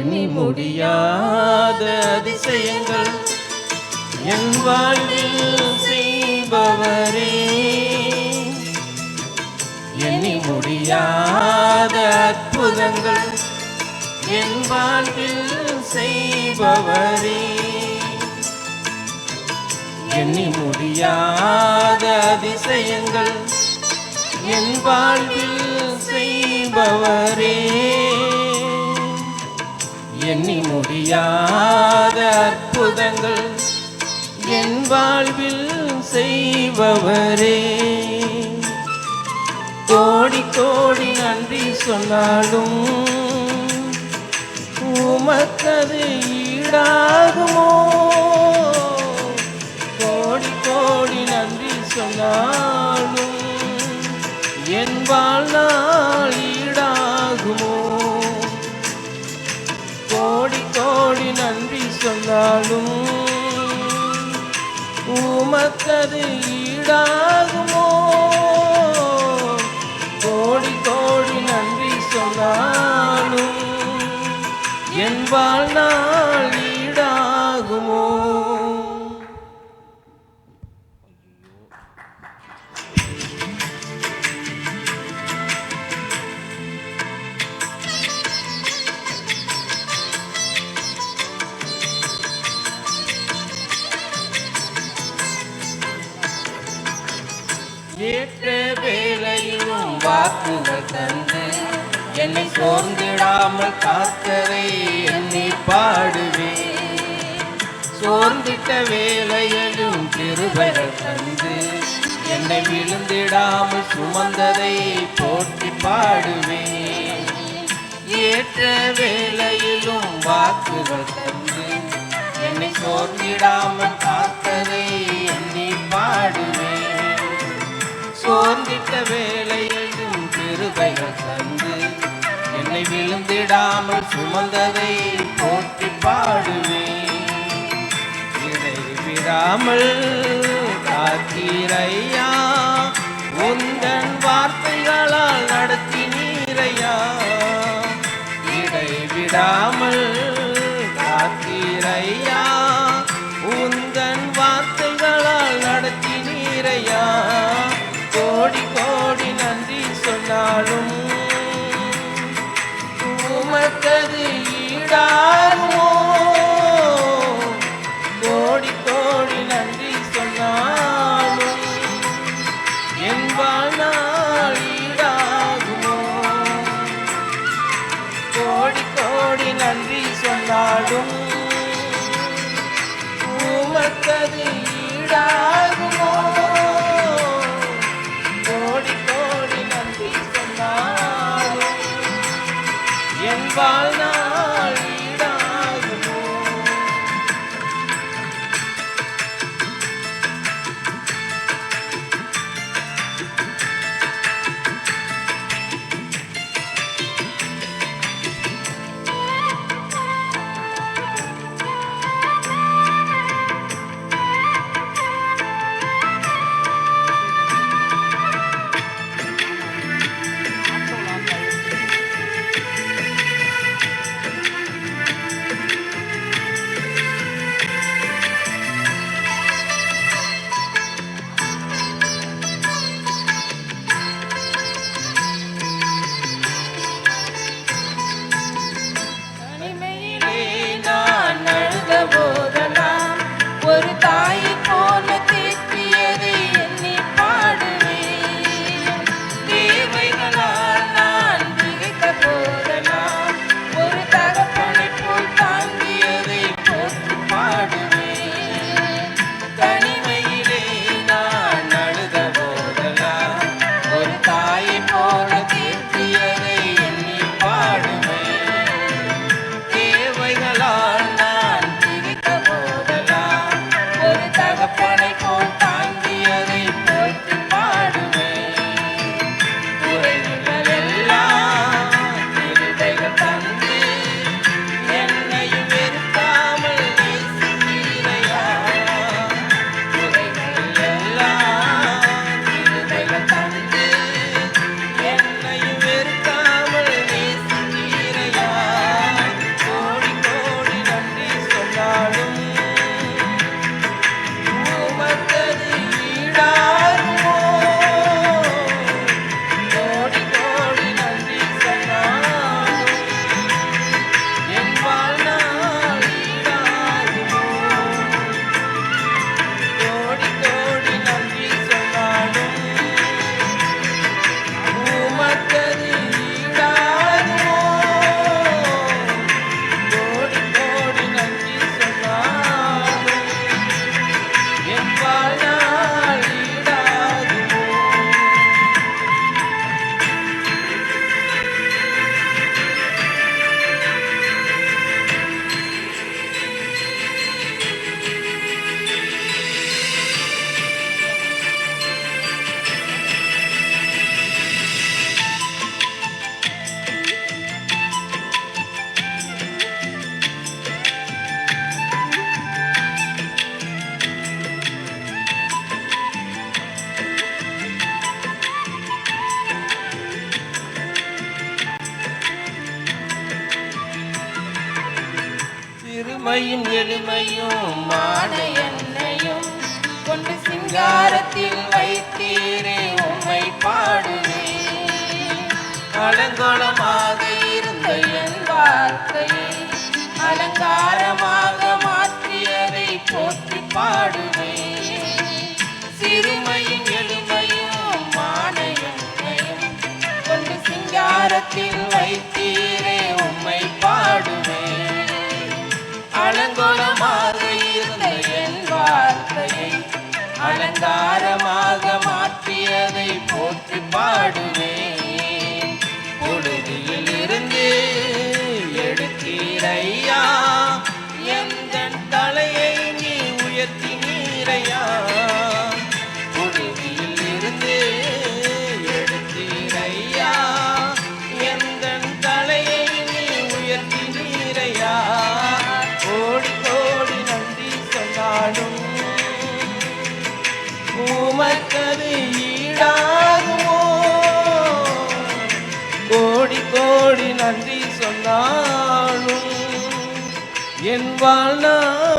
எண்ணி முடியாத அதிசயங்கள் என் வாழ்வில் செய்பவரே, எண்ணி முடியாத அற்புதங்கள் என் வாழ்வில் செய்பவரே, எண்ணி முடியாத அதிசயங்கள் என் வாழ்வில் செய்பவரே, எண்ணி முடியாத அற்புதங்கள் என் வாழ்வில் செய்பவரே. கோடி கோடி நன்றி சொன்னாலும் உமக்கது ஈடாகுமோ? கோடி கோடி நன்றி சொன்னாலும் என் வாழ்நாள் ஈடாகுமோ? கோடி கோடி நன்றி சொன்னாலும் உமக்கது ஈடாகுமோ? கோடி கோடி நன்றி சொன்னாலும் என் வாழ்நாள் ஈடாகுமோ? ஏற்ற வேளையிலும் வாக்குகள் தந்து என்னை சோர்ந்திடாமல் காத்ததை எண்ணி பாடுவேன். சோர்ந்திட்ட வேளையிலும் கிருபைகள் தந்து என்னை விழுந்திடாமல் சுமந்ததை போற்றி பாடுவேன். ஏற்ற வேளையிலும் வாக்குகள் தந்து என்னை சோர்ந்திடாமல் காத்ததை எண்ணி பாடுவேன். சோர்ந்திட்ட வேளையிலும் கிருபைகள் தந்து என்னை விழுந்திடாமல் சுமந்ததை போற்றி பாடுவேன். இடைவிடாமல் காத்தீரையா, உந்தன் வார்த்தைகளால் நடத்தினீரையா. இடைவிடாமல் காத்தீரையா, உந்தன் வார்த்தைகளால் நடத்தினீரையா. கோடி கோடி நன்றி சொன்னாலும் உமக்கது ஈடாகுமோ? கோடி கோடி நன்றி சொன்னாலும் என் வாழ்நாள் ஈடாகுமோ? கோடி கோடி நன்றி சொன்னாலும் உமக்கது ஈடாகுமோ? கோடி கோடி நன்றி சொன்னாலும் என் வாழ்நாள் ஈடாகுமோ? சிறுமையும் எளிமையும் மான என்னையும் கொண்டு சிங்காரத்தில் வைத்தீரே உம்மை பாடுவேன். அலங்கோலமாக இருந்த என் வாழ்க்கையை அலங்காரமாக மாற்றியதை போற்றி பாடுவேன். சிறுமையும் எளிமையும் மான என்னையும் கொண்டு சிங்காரத்தில் வைத்தீரே உம்மை பாடுவேன். அலங்கோலமாக இருந்த என் வார்த்தையை அலங்காரமாக மாற்றியதை போற்றி பாடுவேன். பொழுதில் இருந்து எடுத்தீரையா எந்தன் தலையை நீ உயர்த்தி நீரையா. பொழுதில் இருந்து எடுத்தீரையா எந்தன் தலையை நீ உயர்த்தி நீரையா. கோடி கோடி நன்றி சொன்னாலும் உமக்கது ஈடாகுமோ. கோடி கோடி நன்றி சொன்னாலும் என் வாழ்நாள்